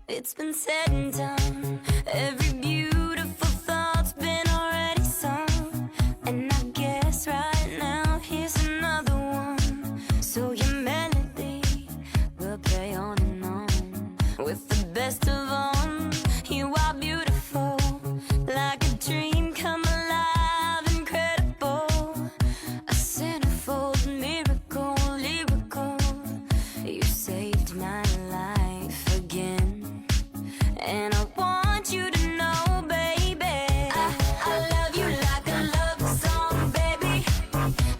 It's been said and done. Every beautiful thought's been already sung. And I guess right now here's another one. So your melody will play on and on. With the best of them, you are beautiful, like a dream come alive, incredible. A centerfold miracle, lyrical. You saved my life again. And I want you to know, baby, I love you like a love song, baby.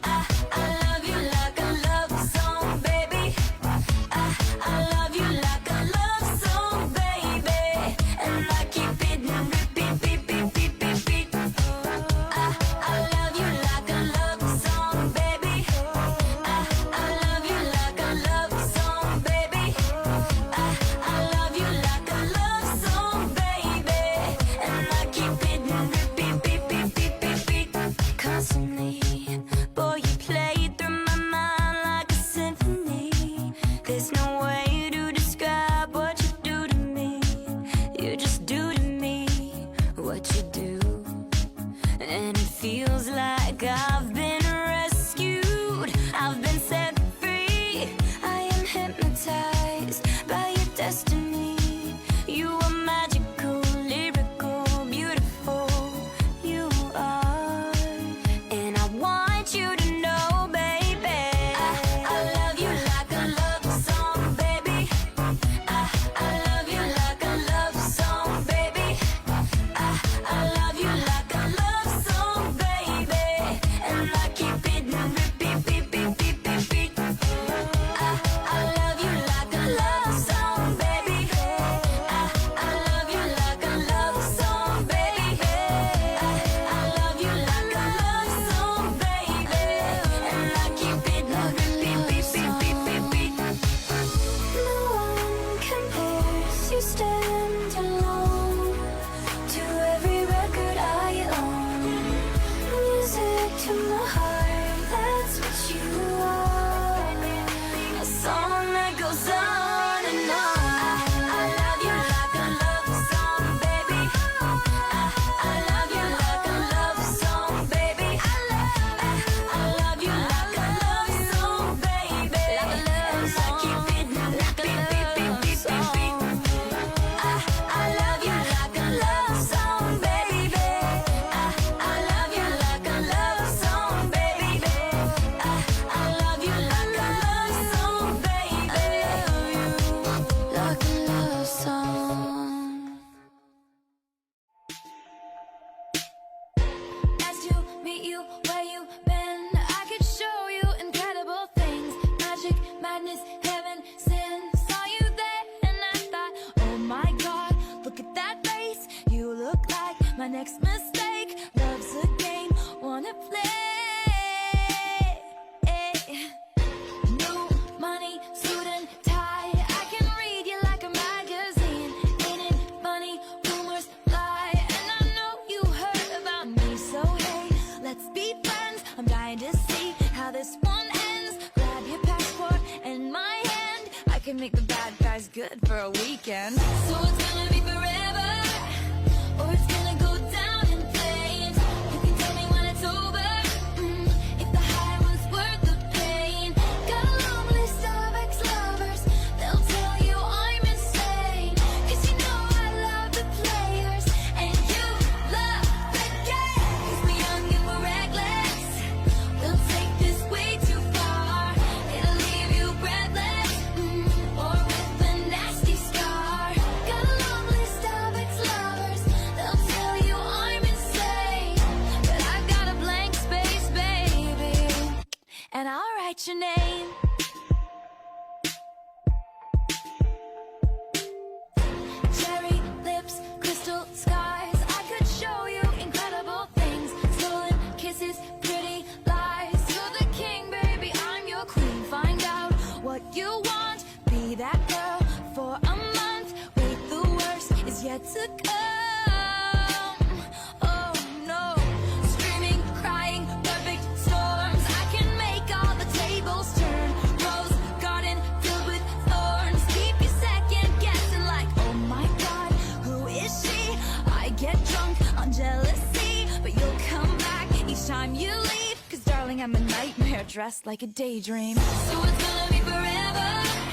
I love you like a love song, baby. I love you like a love song, baby. And I keep it repeat, beat, beat, beat, beat, beat. I love you like a love song, baby. I love you like a love song, baby. I love you like a love song, baby. And I keep it repeat, beat, beat, beat, beat, beat. Constantly, boy, you play through my mind like a symphony. There's no way to describe what you do to me. You just do to me what you do. And it feels like I've been rescued. I've been set free. I am hypnotized by your destiny. You are magical, lyrical, beautiful. You are. And I want you to know, baby, I love you like a love song, baby. I love you like a love song, baby. I love you like a love song, baby. And I keep it repeat, beat, beat, beat, beat, beat. I love you like a love song, baby. I love you like a love song, baby. I love you like a love song, baby. And I keep it repeat, beat, beat, beat, beat, beat. No one compares, you stand alone to every record I own. Music to my heart, that's what you are. A song that goes on and on. I love you like a love song, baby. I love you like a love song, baby. I love you like a love song, baby. And I keep it beat, beat, beat, beat, beat, beat. I love you like a love song, baby. I love you like a love song, baby. I love you like a love song, baby. Like a love song. Nice to meet you, where you been? I could show you incredible things. Magic, madness, heaven, sin. Saw you there and I thought, oh my god, look at that face. You look like my next mistake. Love's a game, wanna play. New money, suit and tie. I can read you like a magazine. Ain't it funny? Rumors fly, and I know you heard about me. So hey, let's be friends. I'm dying to see how this one ends. Grab your passport and my hand. I can make the bad guys good for a weekend. So it's gonna be forever, or it's gonna go down in flames. You can tell me when it's over, if the high was worth the pain. Got a long list of ex-lovers, they'll tell you I'm insane. 'Cause you know I love the players, and you love the game. 'Cause we're young and we're reckless, we'll take this way too far. It'll leave you breathless, or with a nasty scar. Got a long list of ex-lovers, they'll tell you I'm insane. But I've got a blank space, baby, and I'll write your name. Cherry lips, crystal skies. I could show you incredible things. Stolen kisses, pretty lies. You're the king, baby, I'm your queen. Find out what you want, be that girl for a month. Wait, the worst is yet to come. Oh no, screaming, crying, perfect storms. I can make all the tables turn. Rose garden filled with thorns. nightmare dressed like a daydream. So it's gonna be forever.